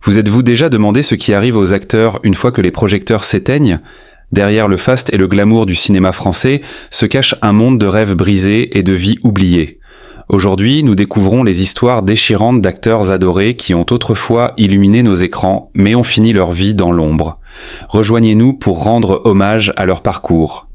Vous êtes-vous déjà demandé ce qui arrive aux acteurs une fois que les projecteurs s'éteignent ? Derrière le faste et le glamour du cinéma français se cache un monde de rêves brisés et de vies oubliées. Aujourd'hui, nous découvrons les histoires déchirantes d'acteurs adorés qui ont autrefois illuminé nos écrans, mais ont fini leur vie dans l'ombre. Rejoignez-nous pour rendre hommage à leur parcours.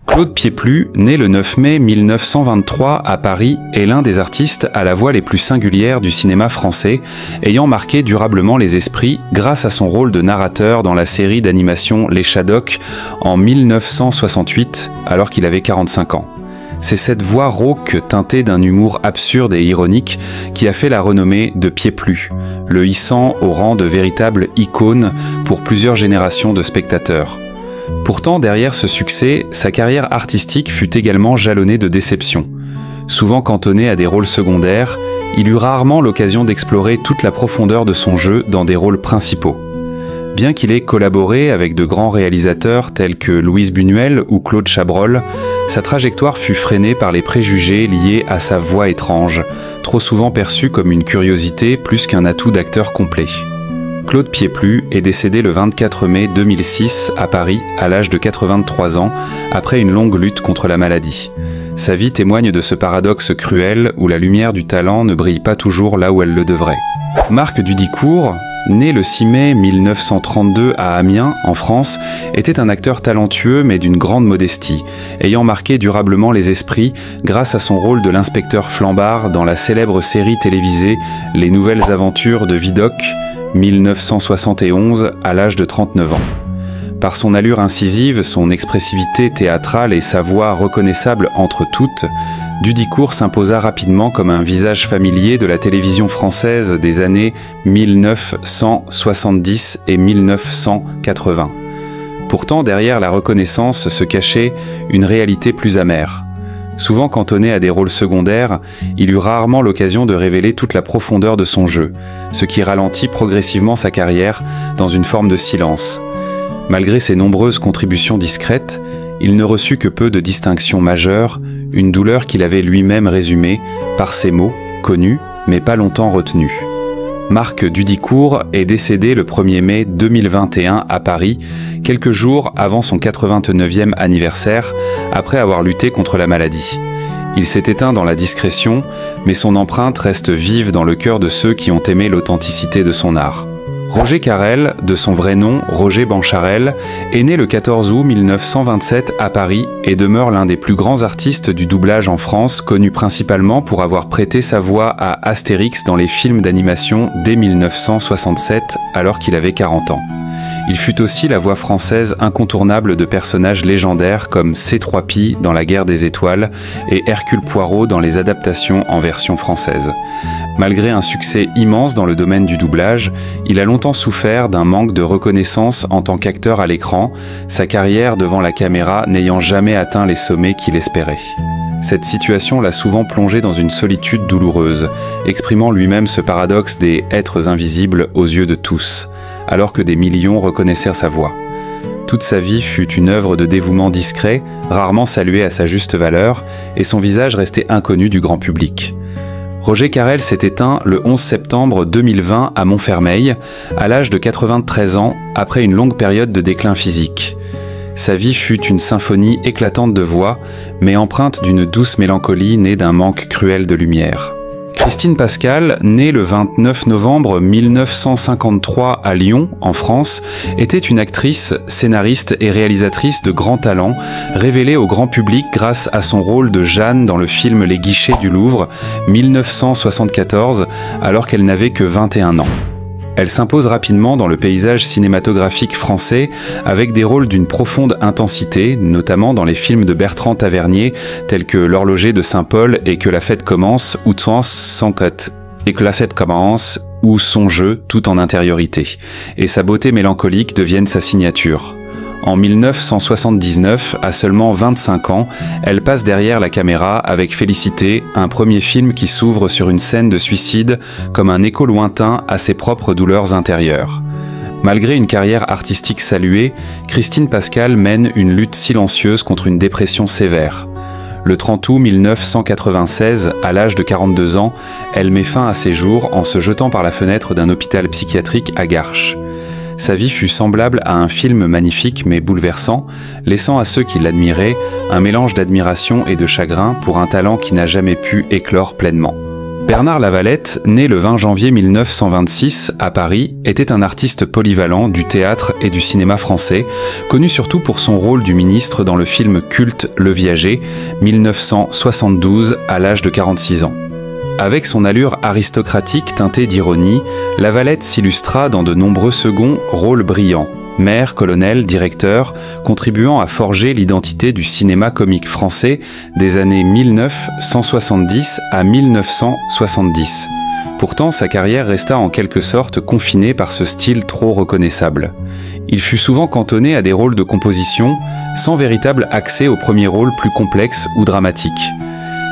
Claude Pieplu, né le 9 mai 1923 à Paris, est l'un des artistes à la voix les plus singulières du cinéma français, ayant marqué durablement les esprits grâce à son rôle de narrateur dans la série d'animation Les Shadocks en 1968, alors qu'il avait 45 ans. C'est cette voix rauque teintée d'un humour absurde et ironique qui a fait la renommée de Pieplu, le hissant au rang de véritable icône pour plusieurs générations de spectateurs. Pourtant, derrière ce succès, sa carrière artistique fut également jalonnée de déceptions. Souvent cantonné à des rôles secondaires, il eut rarement l'occasion d'explorer toute la profondeur de son jeu dans des rôles principaux. Bien qu'il ait collaboré avec de grands réalisateurs tels que Louise Buñuel ou Claude Chabrol, sa trajectoire fut freinée par les préjugés liés à sa voix étrange, trop souvent perçue comme une curiosité plus qu'un atout d'acteur complet. Claude Pieplu est décédé le 24 mai 2006 à Paris à l'âge de 83 ans, après une longue lutte contre la maladie. Sa vie témoigne de ce paradoxe cruel où la lumière du talent ne brille pas toujours là où elle le devrait. Marc Dudicourt, né le 6 mai 1932 à Amiens, en France, était un acteur talentueux mais d'une grande modestie, ayant marqué durablement les esprits grâce à son rôle de l'inspecteur Flambard dans la célèbre série télévisée Les Nouvelles Aventures de Vidocq, 1971, à l'âge de 39 ans. Par son allure incisive, son expressivité théâtrale et sa voix reconnaissable entre toutes, Dudicourt s'imposa rapidement comme un visage familier de la télévision française des années 1970 et 1980. Pourtant, derrière la reconnaissance se cachait une réalité plus amère. Souvent cantonné à des rôles secondaires, il eut rarement l'occasion de révéler toute la profondeur de son jeu, ce qui ralentit progressivement sa carrière dans une forme de silence. Malgré ses nombreuses contributions discrètes, il ne reçut que peu de distinctions majeures, une douleur qu'il avait lui-même résumée par ces mots, connus mais pas longtemps retenus. Marc Dudicourt est décédé le 1er mai 2021 à Paris, quelques jours avant son 89e anniversaire, après avoir lutté contre la maladie. Il s'est éteint dans la discrétion, mais son empreinte reste vive dans le cœur de ceux qui ont aimé l'authenticité de son art. Roger Carrel, de son vrai nom Roger Bancharel, est né le 14 août 1927 à Paris et demeure l'un des plus grands artistes du doublage en France, connu principalement pour avoir prêté sa voix à Astérix dans les films d'animation dès 1967, alors qu'il avait 40 ans. Il fut aussi la voix française incontournable de personnages légendaires comme C3PI dans La Guerre des Étoiles et Hercule Poirot dans les adaptations en version française. Malgré un succès immense dans le domaine du doublage, il a longtemps souffert d'un manque de reconnaissance en tant qu'acteur à l'écran, sa carrière devant la caméra n'ayant jamais atteint les sommets qu'il espérait. Cette situation l'a souvent plongé dans une solitude douloureuse, exprimant lui-même ce paradoxe des êtres invisibles aux yeux de tous, alors que des millions reconnaissèrent sa voix. Toute sa vie fut une œuvre de dévouement discret, rarement saluée à sa juste valeur, et son visage restait inconnu du grand public. Roger Carrel s'est éteint le 11 septembre 2020 à Montfermeil, à l'âge de 93 ans, après une longue période de déclin physique. Sa vie fut une symphonie éclatante de voix, mais empreinte d'une douce mélancolie née d'un manque cruel de lumière. Christine Pascal, née le 29 novembre 1953 à Lyon, en France, était une actrice, scénariste et réalisatrice de grand talent, révélée au grand public grâce à son rôle de Jeanne dans le film Les Guichets du Louvre, 1974, alors qu'elle n'avait que 21 ans. Elle s'impose rapidement dans le paysage cinématographique français avec des rôles d'une profonde intensité, notamment dans les films de Bertrand Tavernier tels que L'Horloger de Saint-Paul et Que la fête commence ou ou Son jeu tout en intériorité. Et sa beauté mélancolique devienne sa signature. En 1979, à seulement 25 ans, elle passe derrière la caméra avec Félicité, un premier film qui s'ouvre sur une scène de suicide comme un écho lointain à ses propres douleurs intérieures. Malgré une carrière artistique saluée, Christine Pascal mène une lutte silencieuse contre une dépression sévère. Le 30 août 1996, à l'âge de 42 ans, elle met fin à ses jours en se jetant par la fenêtre d'un hôpital psychiatrique à Garches. Sa vie fut semblable à un film magnifique mais bouleversant, laissant à ceux qui l'admiraient un mélange d'admiration et de chagrin pour un talent qui n'a jamais pu éclore pleinement. Bernard Lavalette, né le 20 janvier 1926 à Paris, était un artiste polyvalent du théâtre et du cinéma français, connu surtout pour son rôle du ministre dans le film culte Le Viager, 1972, à l'âge de 46 ans. Avec son allure aristocratique teintée d'ironie, Lavalette s'illustra dans de nombreux seconds rôles brillants. Maire, colonel, directeur, contribuant à forger l'identité du cinéma comique français des années 1970 à 1970. Pourtant, sa carrière resta en quelque sorte confinée par ce style trop reconnaissable. Il fut souvent cantonné à des rôles de composition, sans véritable accès aux premiers rôles plus complexes ou dramatiques.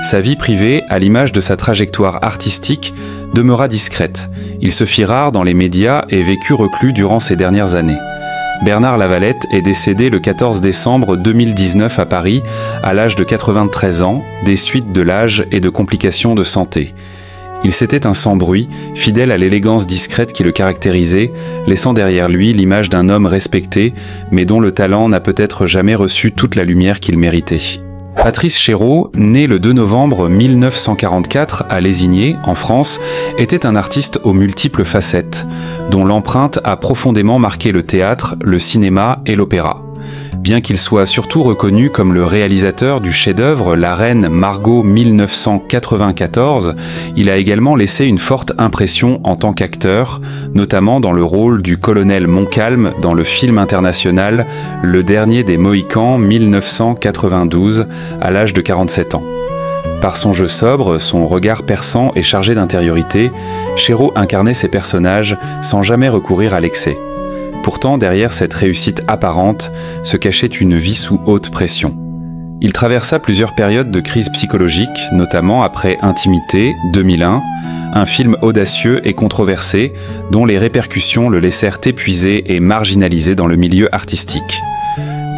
Sa vie privée, à l'image de sa trajectoire artistique, demeura discrète. Il se fit rare dans les médias et vécut reclus durant ces dernières années. Bernard Lavalette est décédé le 14 décembre 2019 à Paris, à l'âge de 93 ans, des suites de l'âge et de complications de santé. Il s'était un sans-bruit, fidèle à l'élégance discrète qui le caractérisait, laissant derrière lui l'image d'un homme respecté, mais dont le talent n'a peut-être jamais reçu toute la lumière qu'il méritait. Patrice Chéreau, né le 2 novembre 1944 à Lézigné, en France, était un artiste aux multiples facettes, dont l'empreinte a profondément marqué le théâtre, le cinéma et l'opéra. Bien qu'il soit surtout reconnu comme le réalisateur du chef-d'œuvre La Reine Margot 1994, il a également laissé une forte impression en tant qu'acteur, notamment dans le rôle du colonel Montcalm dans le film international Le Dernier des Mohicans 1992, à l'âge de 47 ans. Par son jeu sobre, son regard perçant et chargé d'intériorité, Chéreau incarnait ses personnages sans jamais recourir à l'excès. Pourtant, derrière cette réussite apparente, se cachait une vie sous haute pression. Il traversa plusieurs périodes de crise psychologique, notamment après Intimité, 2001, un film audacieux et controversé, dont les répercussions le laissèrent épuisé et marginalisé dans le milieu artistique.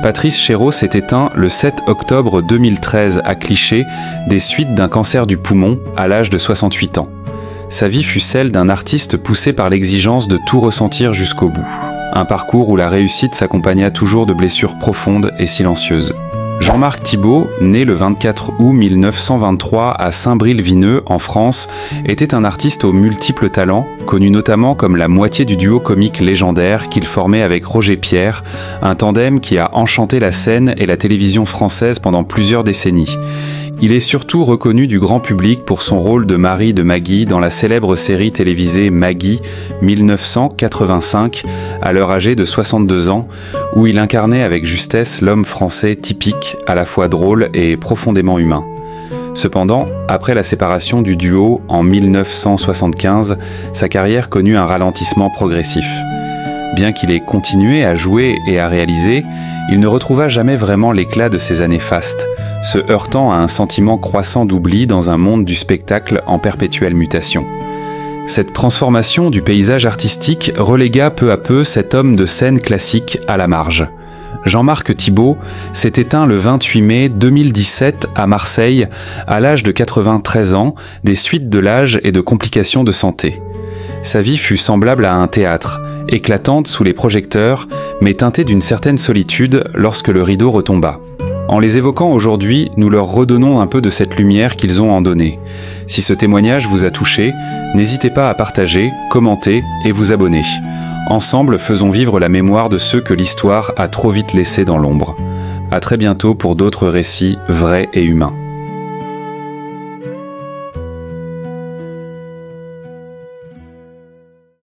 Patrice Chéreau s'est éteint le 7 octobre 2013 à Cliché, des suites d'un cancer du poumon, à l'âge de 68 ans. Sa vie fut celle d'un artiste poussé par l'exigence de tout ressentir jusqu'au bout. Un parcours où la réussite s'accompagna toujours de blessures profondes et silencieuses. Jean-Marc Thibault, né le 24 août 1923 à Saint-Bril-Vineux, en France, était un artiste aux multiples talents, connu notamment comme la moitié du duo comique légendaire qu'il formait avec Roger Pierre, un tandem qui a enchanté la scène et la télévision française pendant plusieurs décennies. Il est surtout reconnu du grand public pour son rôle de mari de Maggie dans la célèbre série télévisée Maggie 1985, à l'heure âgée de 62 ans, où il incarnait avec justesse l'homme français typique, à la fois drôle et profondément humain. Cependant, après la séparation du duo en 1975, sa carrière connut un ralentissement progressif. Bien qu'il ait continué à jouer et à réaliser, il ne retrouva jamais vraiment l'éclat de ses années fastes, se heurtant à un sentiment croissant d'oubli dans un monde du spectacle en perpétuelle mutation. Cette transformation du paysage artistique relégua peu à peu cet homme de scène classique à la marge. Jean-Marc Thibault s'est éteint le 28 mai 2017 à Marseille, à l'âge de 93 ans, des suites de l'âge et de complications de santé. Sa vie fut semblable à un théâtre, éclatante sous les projecteurs, mais teintée d'une certaine solitude lorsque le rideau retomba. En les évoquant aujourd'hui, nous leur redonnons un peu de cette lumière qu'ils ont en donné. Si ce témoignage vous a touché, n'hésitez pas à partager, commenter et vous abonner. Ensemble, faisons vivre la mémoire de ceux que l'histoire a trop vite laissés dans l'ombre. À très bientôt pour d'autres récits vrais et humains.